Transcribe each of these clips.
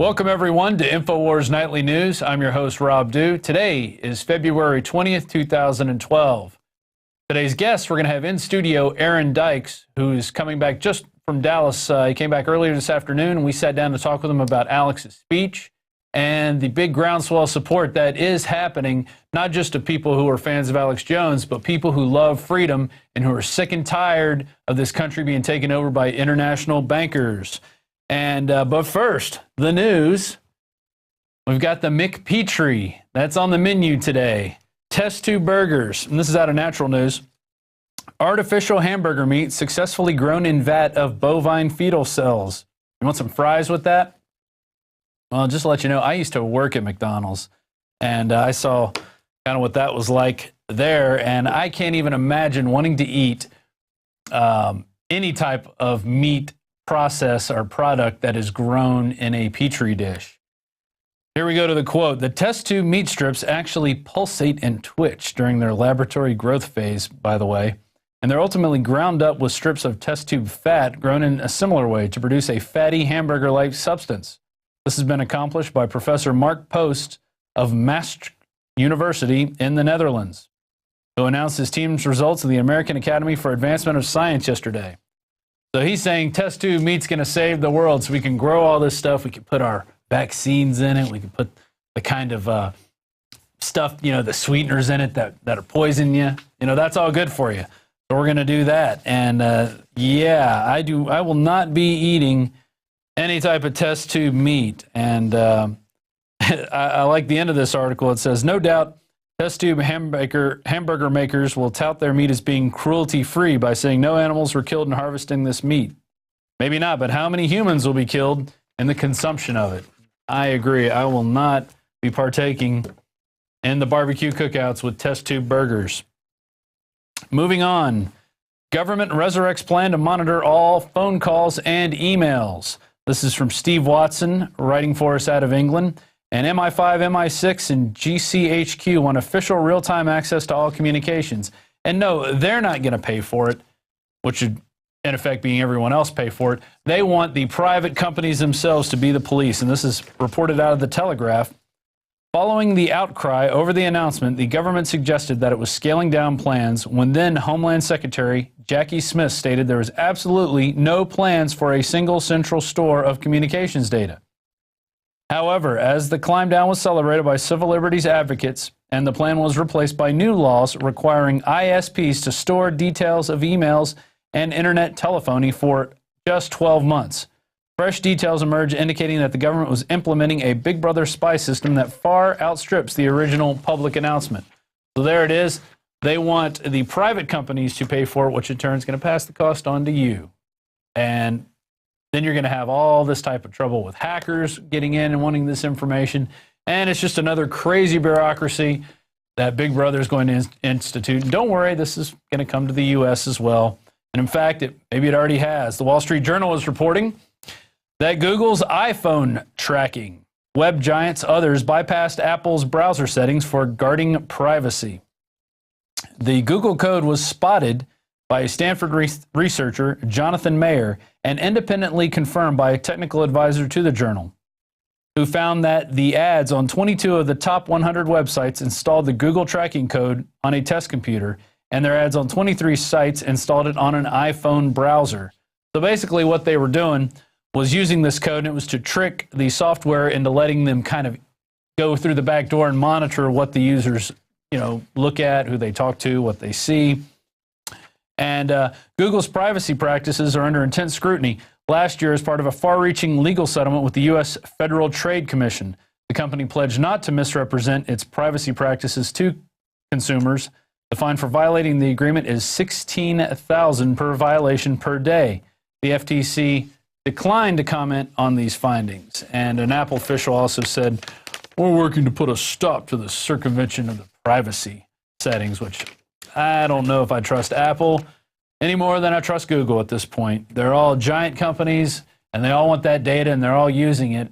Welcome, everyone, to INFOWARS Nightly News. I'm your host, Rob Dew. Today is February 20th, 2012. Today's guest, we're going to have in studio Aaron Dykes, who's coming back just from Dallas. He came back earlier this afternoon, and we sat down to talk with him about Alex's speech and the big groundswell support that is happening, not just to people who are fans of Alex Jones, but people who love freedom and who are sick and tired of this country being taken over by international bankers. And but first, the news. We've got the McPetrie. That's on the menu today. Test tube burgers. And this is out of Natural News. Artificial hamburger meat successfully grown in vat of bovine fetal cells. You want some fries with that? Well, just to let you know, I used to work at McDonald's, and I saw kind of what that was like there, and I can't even imagine wanting to eat any type of meat process or product that is grown in a Petri dish. Here we go to the quote. The test tube meat strips actually pulsate and twitch during their laboratory growth phase, by the way, and they're ultimately ground up with strips of test tube fat grown in a similar way to produce a fatty hamburger-like substance. This has been accomplished by Professor Mark Post of Maastricht University in the Netherlands, who announced his team's results in the American Academy for Advancement of Science yesterday. So he's saying test tube meat's going to save the world, so we can grow all this stuff. We can put our vaccines in it. We can put the kind of stuff, you know, the sweeteners in it that are poison you. You know, that's all good for you. So we're going to do that. And yeah, I will not be eating any type of test tube meat. And I like the end of this article. It says, no doubt test tube hamburger makers will tout their meat as being cruelty-free by saying no animals were killed in harvesting this meat. Maybe not, but how many humans will be killed in the consumption of it? I agree. I will not be partaking in the barbecue cookouts with test tube burgers. Moving on. Government resurrects plan to monitor all phone calls and emails. This is from Steve Watson, writing for us out of England. And MI5, MI6, and GCHQ want official real-time access to all communications. And no, they're not going to pay for it, which should, in effect, being everyone else pay for it. They want the private companies themselves to be the police. And this is reported out of the Telegraph. Following the outcry over the announcement, the government suggested that it was scaling down plans when then Homeland Secretary Jackie Smith stated there was absolutely no plans for a single central store of communications data. However, as the climb down was celebrated by civil liberties advocates and the plan was replaced by new laws requiring ISPs to store details of emails and internet telephony for just 12 months, fresh details emerged indicating that the government was implementing a Big Brother spy system that far outstrips the original public announcement. So there it is. They want the private companies to pay for it, which in turn is going to pass the cost on to you. And then you're going to have all this type of trouble with hackers getting in and wanting this information. And it's just another crazy bureaucracy that Big Brother is going to institute. And don't worry, this is going to come to the U.S. as well. And in fact, maybe it already has. The Wall Street Journal is reporting that Google's iPhone tracking, web giants, others bypassed Apple's browser settings for guarding privacy. The Google code was spotted by a Stanford researcher, Jonathan Mayer, and independently confirmed by a technical advisor to the journal, who found that the ads on 22 of the top 100 websites installed the Google tracking code on a test computer, and their ads on 23 sites installed it on an iPhone browser. So basically what they were doing was using this code, and it was to trick the software into letting them kind of go through the back door and monitor what the users, you know, look at, who they talk to, what they see. And Google's privacy practices are under intense scrutiny. Last year, as part of a far-reaching legal settlement with the U.S. Federal Trade Commission, the company pledged not to misrepresent its privacy practices to consumers. The fine for violating the agreement is $16,000 per violation per day. The FTC declined to comment on these findings. And an Apple official also said, we're working to put a stop to the circumvention of the privacy settings, which I don't know if I trust Apple any more than I trust Google at this point. They're all giant companies, and they all want that data, and they're all using it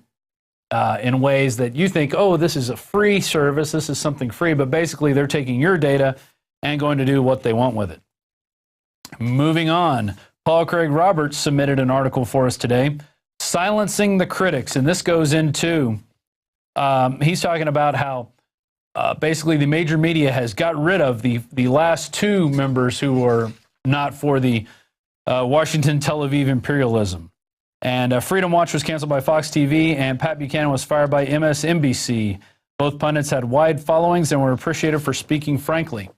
in ways that you think, oh, this is a free service, this is something free, but basically they're taking your data and going to do what they want with it. Moving on, Paul Craig Roberts submitted an article for us today. silencing the critics. And this goes into, he's talking about how basically the major media has got rid of the last two members who were not for the Washington Tel Aviv imperialism. And Freedom Watch was canceled by Fox TV, and Pat Buchanan was fired by MSNBC. Both pundits had wide followings and were appreciated for speaking frankly.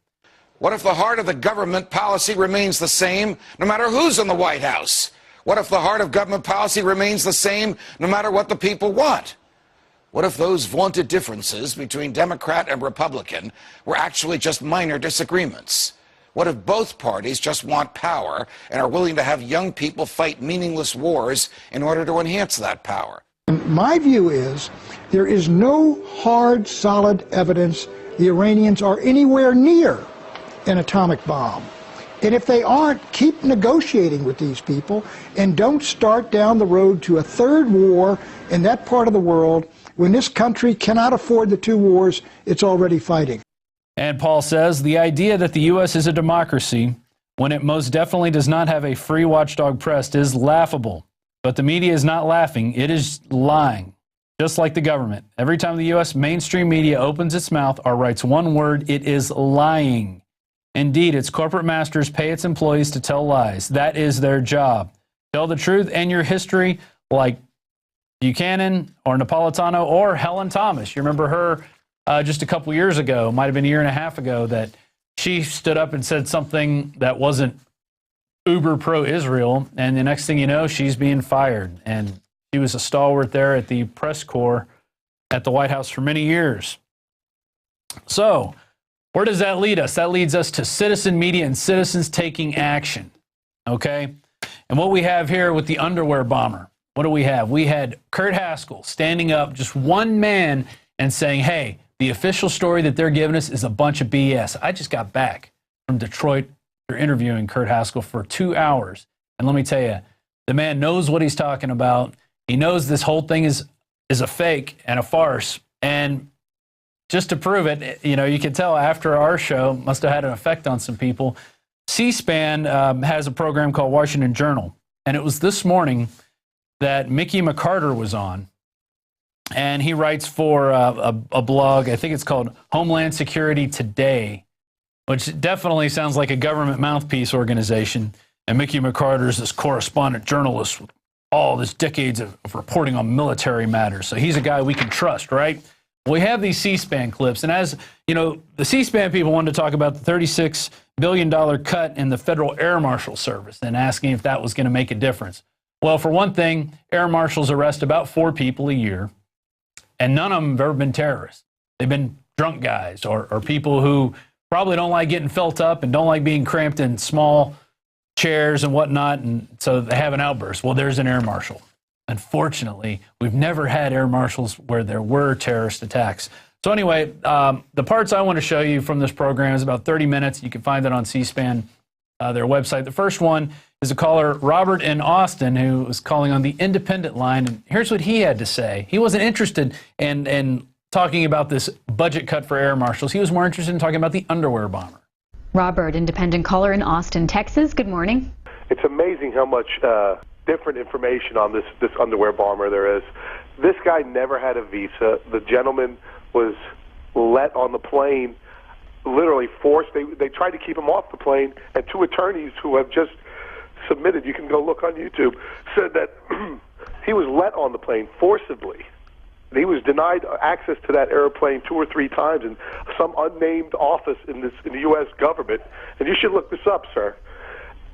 What if the heart of the government policy remains the same no matter who's in the White House? What if the heart of government policy remains the same no matter what the people want? What if those vaunted differences between Democrat and Republican were actually just minor disagreements? What if both parties just want power and are willing to have young people fight meaningless wars in order to enhance that power? My view is there is no hard, solid evidence the Iranians are anywhere near an atomic bomb. And if they aren't, keep negotiating with these people and don't start down the road to a third war in that part of the world when this country cannot afford the two wars it's already fighting. And Paul says the idea that the U.S. is a democracy when it most definitely does not have a free watchdog press is laughable. But the media is not laughing, it is lying. Just like the government. Every time the U.S. mainstream media opens its mouth or writes one word, it is lying. Indeed, its corporate masters pay its employees to tell lies. That is their job. Tell the truth and your history, like Buchanan or Napolitano or Helen Thomas. You remember her just a couple years ago, might have been a year and a half ago, that she stood up and said something that wasn't uber pro-Israel, and the next thing you know, she's being fired. And she was a stalwart there at the press corps at the White House for many years. So, where does that lead us? That leads us to citizen media and citizens taking action, okay? And what we have here with the underwear bomber, what do we have? We had Kurt Haskell standing up, just one man, and saying, hey, the official story that they're giving us is a bunch of BS. I just got back from Detroit. They're interviewing Kurt Haskell for 2 hours. And let me tell you, the man knows what he's talking about. He knows this whole thing is a fake and a farce. And just to prove it, you know, you can tell after our show, must have had an effect on some people. C-SPAN has a program called Washington Journal. And it was this morning that Mickey McCarter was on. And he writes for a blog, I think it's called Homeland Security Today, which definitely sounds like a government mouthpiece organization. And Mickey McCarter is this correspondent journalist with all this decades of reporting on military matters. So he's a guy we can trust, right? We have these C-SPAN clips. And as you know, the C-SPAN people wanted to talk about the $36 billion cut in the Federal Air Marshal Service and asking if that was going to make a difference. Well, for one thing, air marshals arrest about 4 people a year. And none of them have ever been terrorists. They've been drunk guys or people who probably don't like getting felt up and don't like being cramped in small chairs and whatnot, and so they have an outburst. Well, there's an air marshal. Unfortunately, we've never had air marshals where there were terrorist attacks. So anyway, the parts I want to show you from this program is about 30 minutes. You can find it on C-SPAN, their website. The first one is a caller, Robert in Austin, who was calling on the independent line. And here's what he had to say. He wasn't interested in talking about this budget cut for air marshals. He was more interested in talking about the underwear bomber. Robert, independent caller in Austin, Texas. Good morning. It's amazing how much different information on this underwear bomber there is. This guy never had a visa. The gentleman was let on the plane, literally forced. They tried to keep him off the plane, and 2 attorneys who have just submitted, you can go look on YouTube, said that he was let on the plane forcibly. He was denied access to that airplane 2 or 3 times in some unnamed office in the U.S. government. And you should look this up, sir.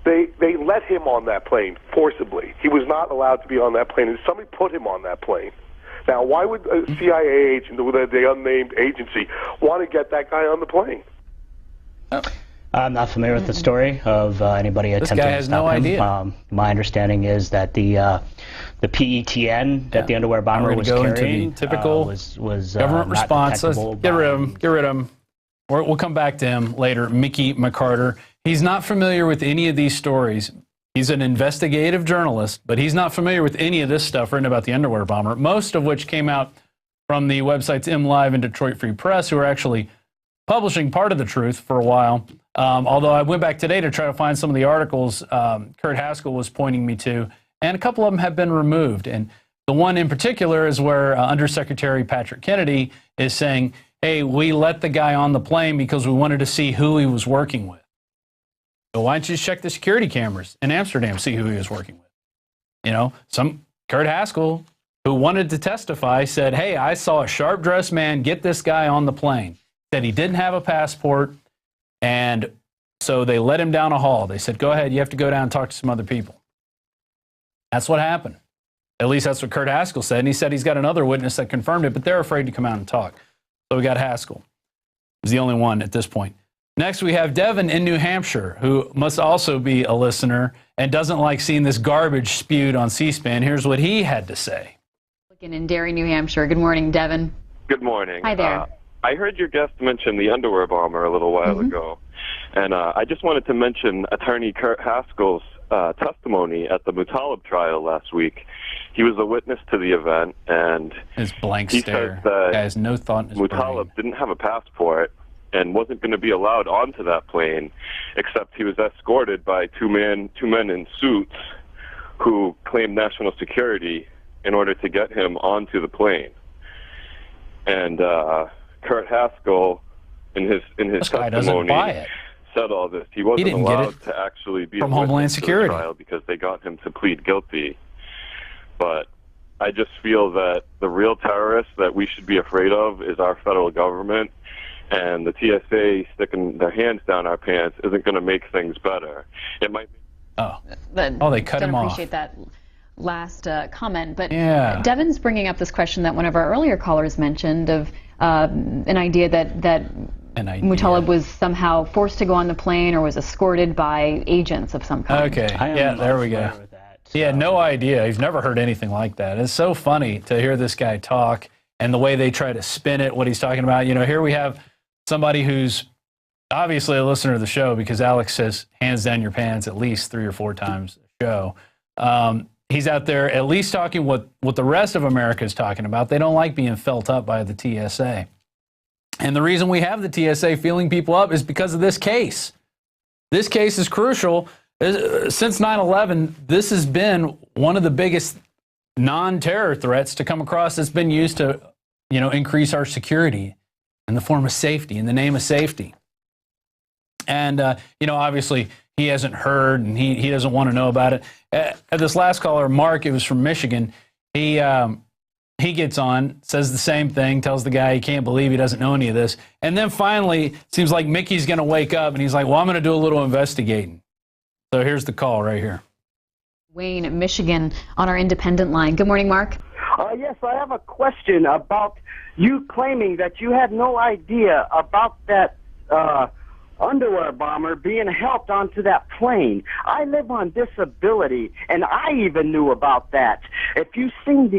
They let him on that plane forcibly. He was not allowed to be on that plane, and somebody put him on that plane. Now, why would a CIA agent, the unnamed agency, want to get that guy on the plane? I'm not familiar with the story of anybody attempting to stop him. This guy has no idea. My understanding is that the PETN that the underwear bomber was carrying typical was government response. Let's get rid of him. Get rid of him. We'll come back to him later. Mickey McCarter. He's not familiar with any of these stories. He's an investigative journalist, but he's not familiar with any of this stuff written about the underwear bomber, most of which came out from the websites MLive and Detroit Free Press, who are actually publishing part of the truth for a while. Although I went back today to try to find some of the articles Kurt Haskell was pointing me to, and a couple of them have been removed. And the one in particular is where Undersecretary Patrick Kennedy is saying, hey, we let the guy on the plane because we wanted to see who he was working with. So why don't you check the security cameras in Amsterdam, see who he was working with? You know, Kurt Haskell, who wanted to testify, said, hey, I saw a sharp-dressed man get this guy on the plane. Said he didn't have a passport, and so they let him down a hall. They said, go ahead, you have to go down and talk to some other people. That's what happened. At least that's what Kurt Haskell said, and he said he's got another witness that confirmed it, but they're afraid to come out and talk. So we got Haskell. He's the only one at this point. Next, we have Devin in New Hampshire, who must also be a listener and doesn't like seeing this garbage spewed on C-SPAN. Here's what he had to say. In Derry, New Hampshire. Good morning, Devin. Good morning. Hi there. I heard your guest mention the underwear bomber a little while ago, and I just wanted to mention Attorney Kurt Haskell's testimony at the Muttalib trial last week. He was a witness to the event, and his blank he stare. says that Guy has no thought in his Muttalib didn't have a passport and wasn't going to be allowed onto that plane, except he was escorted by two men in suits who claimed national security in order to get him onto the plane. And Kurt Haskell, in his testimony, said all this. He wasn't allowed to actually be from Homeland Security trial because they got him to plead guilty. But I just feel that the real terrorists that we should be afraid of is our federal government, and the TSA sticking their hands down our pants isn't going to make things better. It might be. They cut him off. I appreciate that last comment, but Devin's bringing up this question that one of our earlier callers mentioned of an idea that Muttalib was somehow forced to go on the plane or was escorted by agents of some kind. Okay, yeah, there we go. He had no idea. He's never heard anything like that. It's so funny to hear this guy talk and the way they try to spin it, what he's talking about. You know, here we have somebody who's obviously a listener to the show because Alex says hands down your pants at least 3 or 4 times a show. He's out there at least talking what the rest of America is talking about. They don't like being felt up by the TSA. And the reason we have the TSA feeling people up is because of this case. This case is crucial. Since 9/11, this has been one of the biggest non-terror threats to come across that's been used to, you know, increase our security in the form of safety, in the name of safety. And, you know, obviously he hasn't heard and he doesn't want to know about it. This last caller, Mark, it was from Michigan. He gets on, says the same thing, tells the guy he can't believe he doesn't know any of this. And then finally, seems like Mickey's going to wake up and he's like, well, I'm going to do a little investigating. So here's the call right here. Wayne, Michigan, on our independent line. Good morning, Mark. Yes, I have a question about you claiming that you had no idea about that underwear bomber being helped onto that plane. I live on disability, and I even knew about that. If you've seen the